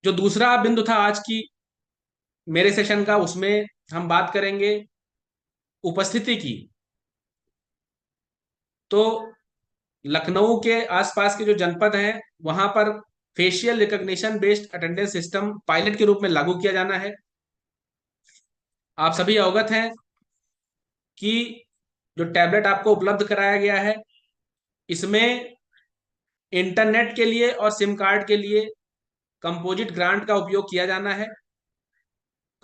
जो दूसरा बिंदु था आज की मेरे सेशन का, उसमें हम बात करेंगे उपस्थिति की। तो लखनऊ के आसपास के जो जनपद हैं वहां पर facial recognition based attendance system pilot के रूप में लागू किया जाना है। आप सभी अवगत हैं कि जो टैबलेट आपको उपलब्ध कराया गया है, इसमें इंटरनेट के लिए और सिम कार्ड के लिए कंपोजिट ग्रांट का उपयोग किया जाना है।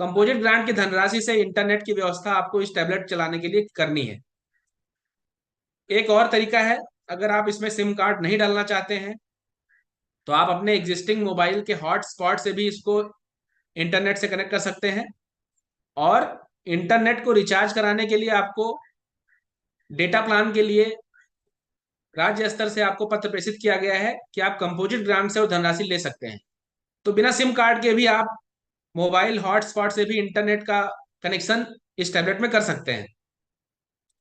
कंपोजिट ग्रांट की धनराशि से इंटरनेट की व्यवस्था आपको इस टैबलेट चलाने के लिए करनी है। एक और तरीका है, अगर आप इसमें सिम कार्ड नहीं डालना चाहते हैं तो आप अपने एग्जिस्टिंग मोबाइल के हॉटस्पॉट से भी इसको इंटरनेट से कनेक्ट कर सकते हैं। और इंटरनेट को रिचार्ज कराने के लिए आपको डेटा प्लान के लिए राज्य स्तर से आपको पत्र प्रेषित किया गया है कि आप कंपोजिट ग्रांट से वो धनराशि ले सकते हैं। तो बिना सिम कार्ड के भी आप मोबाइल हॉटस्पॉट से भी इंटरनेट का कनेक्शन इस टैबलेट में कर सकते हैं।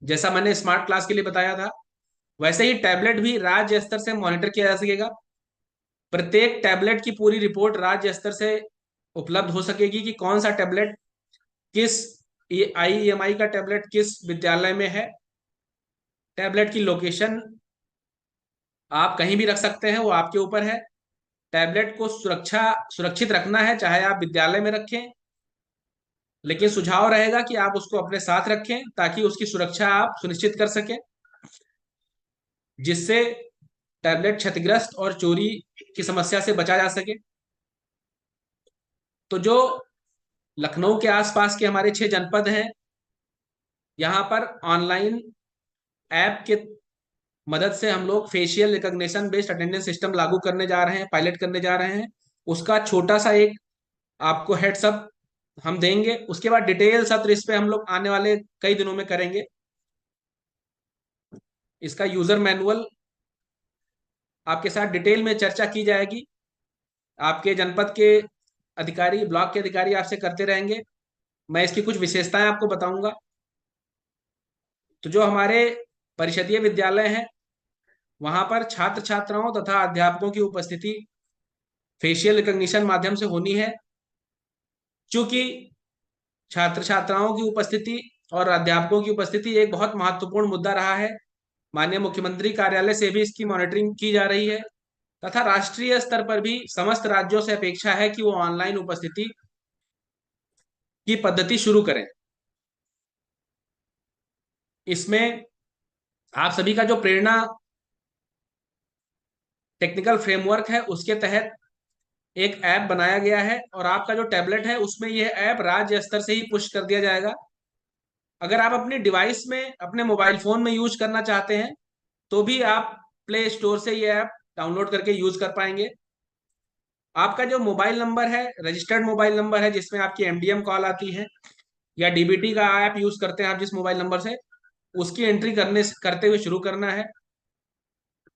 जैसा मैंने स्मार्ट क्लास के लिए बताया था, वैसे ही टैबलेट भी राज्य स्तर से मॉनिटर किया जा सकेगा। प्रत्येक टैबलेट की पूरी रिपोर्ट राज्य स्तर से उपलब्ध हो सकेगी कि कौन सा टैबलेट किस IEMI का टैबलेट किस विद्यालय में है। टैबलेट की लोकेशन आप कहीं भी रख सकते हैं, वो आपके ऊपर है। टैबलेट को सुरक्षित रखना है, चाहे आप विद्यालय में रखें, लेकिन सुझाव रहेगा कि आप उसको अपने साथ रखें ताकि उसकी सुरक्षा आप सुनिश्चित कर सकें, जिससे टैबलेट क्षतिग्रस्त और चोरी की समस्या से बचा जा सके। तो जो लखनऊ के आसपास के हमारे 6 जनपद हैं, यहाँ पर ऑनलाइन ऐप के मदद से हम लोग facial recognition based attendance system लागू करने जा रहे हैं, पायलट करने जा रहे हैं। उसका छोटा सा एक आपको हेड्सअप हम देंगे। उसके बाद डिटेल सत्र इस पे हम लोग आने वाले कई दिनों में करेंगे। इसका यूजर मैनुअल आपके साथ डिटेल में चर्चा की जाएगी। आपके जनपद के अधिकारी, ब्लॉक के अधिकारी आपसे करते रहेंगे। मैं इसकी कुछ विशेषताएं आपको बताऊंगा। तो जो हमारे परिषदीय विद्यालय हैं, वहां पर छात्र छात्राओं तथा अध्यापकों की उपस्थिति फेशियल रिकॉग्निशन माध्यम से होनी है। चूंकि छात्र छात्राओं की उपस्थिति और अध्यापकों की उपस्थिति एक बहुत महत्वपूर्ण मुद्दा रहा है, माननीय मुख्यमंत्री कार्यालय से भी इसकी मॉनिटरिंग की जा रही है, तथा राष्ट्रीय स्तर पर भी समस्त राज्यों से अपेक्षा है कि वो ऑनलाइन उपस्थिति की पद्धति शुरू करें। इसमें आप सभी का जो प्रेरणा टेक्निकल फ्रेमवर्क है, उसके तहत एक ऐप बनाया गया है और आपका जो टैबलेट है उसमें यह ऐप राज्य स्तर से ही पुश कर दिया जाएगा। अगर आप अपनी डिवाइस में, अपने मोबाइल फोन में यूज करना चाहते हैं तो भी आप प्ले स्टोर से ये ऐप डाउनलोड करके यूज कर पाएंगे। आपका जो मोबाइल नंबर है, रजिस्टर्ड मोबाइल नंबर है जिसमें आपकी MDM कॉल आती है, या DBT का ऐप यूज करते हैं आप जिस मोबाइल नंबर से, उसकी एंट्री करते हुए शुरू करना है।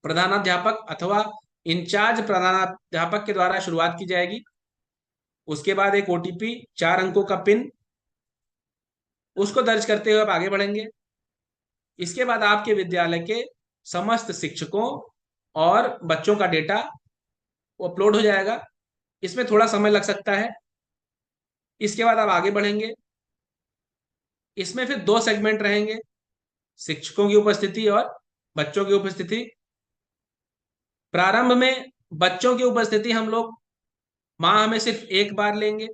प्रधानाध्यापक अथवा इंचार्ज प्रधानाध्यापक के द्वारा शुरुआत की जाएगी। उसके बाद एक OTP 4 अंकों का पिन, उसको दर्ज करते हुए आप आगे बढ़ेंगे। इसके बाद आपके विद्यालय के समस्त शिक्षकों और बच्चों का डेटा वो अपलोड हो जाएगा। इसमें थोड़ा समय लग सकता है। इसके बाद आप आगे बढ़ेंगे। इसमें फिर 2 सेगमेंट रहेंगे, शिक्षकों की उपस्थिति और बच्चों की उपस्थिति। प्रारंभ में बच्चों की उपस्थिति हम लोग माह में सिर्फ एक बार लेंगे।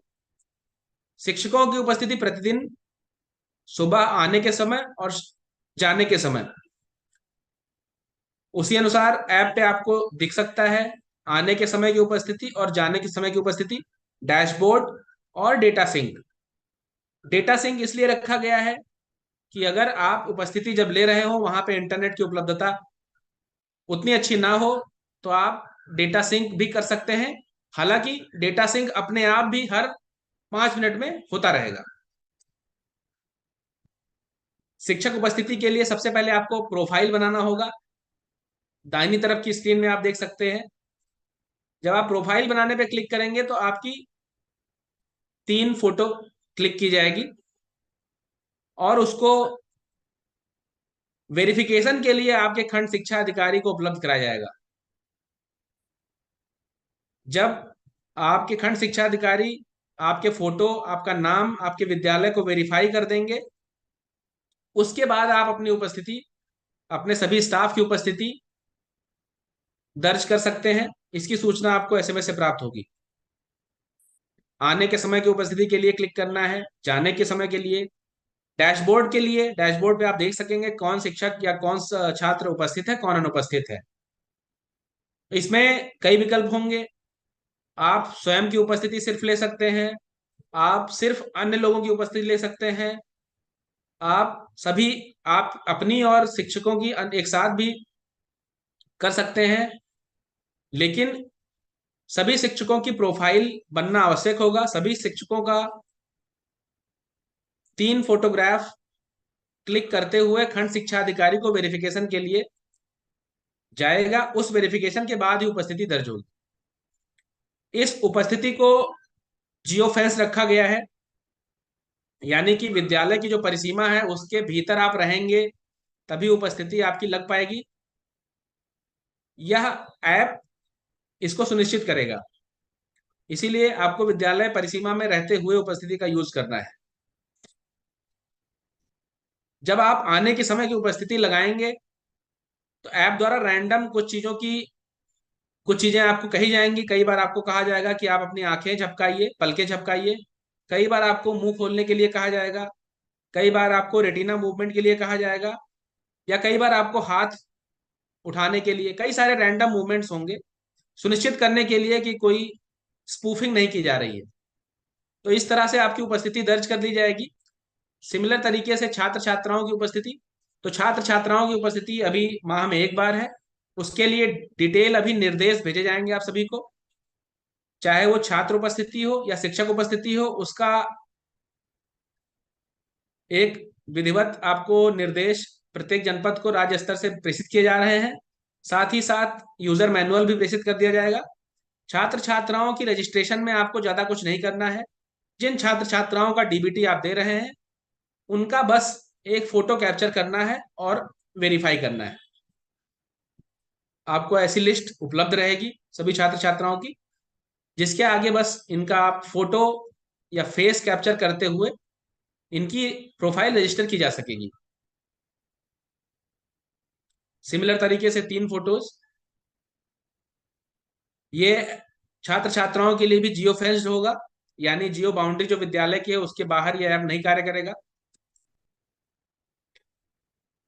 शिक्षकों की उपस्थिति प्रतिदिन सुबह आने के समय और जाने के समय। उसी अनुसार ऐप पे आपको दिख सकता है आने के समय की उपस्थिति और जाने के समय की उपस्थिति, डैशबोर्ड और डेटा सिंक। डेटा सिंक इसलिए रखा गया है कि अगर आप उपस्थिति जब ले रहे हो वहां पे इंटरनेट की उपलब्धता उतनी अच्छी ना हो तो आप डेटा सिंक भी कर सकते हैं। हालांकि डेटा सिंक अपने आप भी हर 5 मिनट में होता रहेगा। शिक्षक उपस्थिति के लिए सबसे पहले आपको प्रोफाइल बनाना होगा। दाहिनी तरफ की स्क्रीन में आप देख सकते हैं। जब आप प्रोफाइल बनाने पे क्लिक करेंगे तो आपकी 3 फोटो क्लिक की जाएगी और उसको वेरिफिकेशन के लिए आपके खंड शिक्षा अधिकारी को उपलब्ध कराया जाएगा। जब आपके खंड शिक्षा अधिकारी आपके फोटो, आपका नाम, आपके विद्यालय को वेरीफाई कर देंगे। उसके बाद आप अपनी उपस्थिति, अपने सभी स्टाफ की उपस्थिति दर्ज कर सकते हैं। इसकी सूचना आपको एसएमएस से प्राप्त होगी। आने के समय की उपस्थिति के लिए क्लिक करना है, जाने के समय के लिए। डैशबोर्ड के लिए, डैशबोर्ड पे आप देख सकेंगे कौन शिक्षक या कौन सा छात्र उपस्थित है, कौन अनुपस्थित है। इसमें कई विकल्प होंगे। आप स्वयं की उपस्थिति सिर्फ ले सकते हैं, आप सिर्फ अन्य लोगों की उपस्थिति ले सकते हैं, आप सभी, आप अपनी और शिक्षकों की एक साथ भी कर सकते हैं। लेकिन सभी शिक्षकों की प्रोफाइल बनना आवश्यक होगा। सभी शिक्षकों का 3 फोटोग्राफ क्लिक करते हुए खंड शिक्षा अधिकारी को वेरिफिकेशन के लिए जाएगा। उस वेरिफिकेशन के बाद ही उपस्थिति दर्ज होगी। इस उपस्थिति को जियो फेंस रखा गया है, यानी कि विद्यालय की जो परिसीमा है उसके भीतर आप रहेंगे तभी उपस्थिति आपकी लग पाएगी। यह ऐप इसको सुनिश्चित करेगा। इसीलिए आपको विद्यालय परिसीमा में रहते हुए उपस्थिति का यूज करना है। जब आप आने के समय की उपस्थिति लगाएंगे तो ऐप द्वारा रैंडम कुछ चीजें आपको कही जाएंगी। कई बार आपको कहा जाएगा कि आप अपनी आंखें झपकाइए, पलकें झपकाइए। कई बार आपको मुंह खोलने के लिए कहा जाएगा। कई बार आपको रेटिना मूवमेंट के लिए कहा जाएगा, या कई बार आपको हाथ उठाने के लिए। कई सारे रैंडम मूवमेंट्स होंगे सुनिश्चित करने के लिए कि कोई स्पूफिंग नहीं की जा रही है। तो इस तरह से आपकी उपस्थिति दर्ज कर दी जाएगी। सिमिलर तरीके से छात्र छात्राओं की उपस्थिति, तो छात्र छात्राओं की उपस्थिति अभी माह में एक बार है। उसके लिए डिटेल अभी निर्देश भेजे जाएंगे आप सभी को। चाहे वो छात्र उपस्थिति हो या शिक्षक उपस्थिति हो, उसका एक विधिवत आपको निर्देश प्रत्येक जनपद को राज्य स्तर से प्रेषित किए जा रहे हैं। साथ ही साथ यूजर मैनुअल भी प्रेषित कर दिया जाएगा। छात्र छात्राओं की रजिस्ट्रेशन में आपको ज्यादा कुछ नहीं करना है। जिन छात्र छात्राओं का डीबीटी आप दे रहे हैं उनका बस एक फोटो कैप्चर करना है और वेरीफाई करना है। आपको ऐसी लिस्ट उपलब्ध रहेगी सभी छात्र छात्राओं की, जिसके आगे बस इनका आप फोटो या फेस कैप्चर करते हुए इनकी प्रोफाइल रजिस्टर की जा सकेगी। सिमिलर तरीके से 3 फोटोज। ये छात्र छात्राओं के लिए भी जियो फेंस्ड होगा, यानी जियो बाउंड्री जो विद्यालय की है उसके बाहर ये ऐप नहीं कार्य करेगा।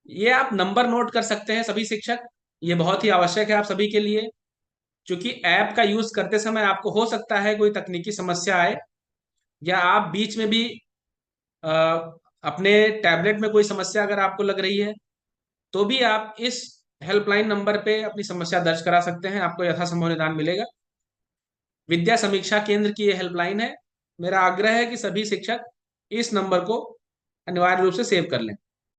ये आप नंबर नोट कर सकते हैं सभी शिक्षक, ये बहुत ही आवश्यक है आप सभी के लिए। क्योंकि ऐप का यूज करते समय आपको हो सकता है कोई तकनीकी समस्या आए, या आप बीच में भी अ, अपने टैबलेट में कोई समस्या अगर आपको लग रही है तो भी आप इस हेल्पलाइन नंबर पे अपनी समस्या दर्ज करा सकते हैं। आपको यथासंभव निदान मिलेगा। विद्या समीक्षा केंद्र की ये हेल्पलाइन है। मेरा आग्रह है कि सभी शिक्षक इस नंबर को अनिवार्य रूप से सेव कर लें।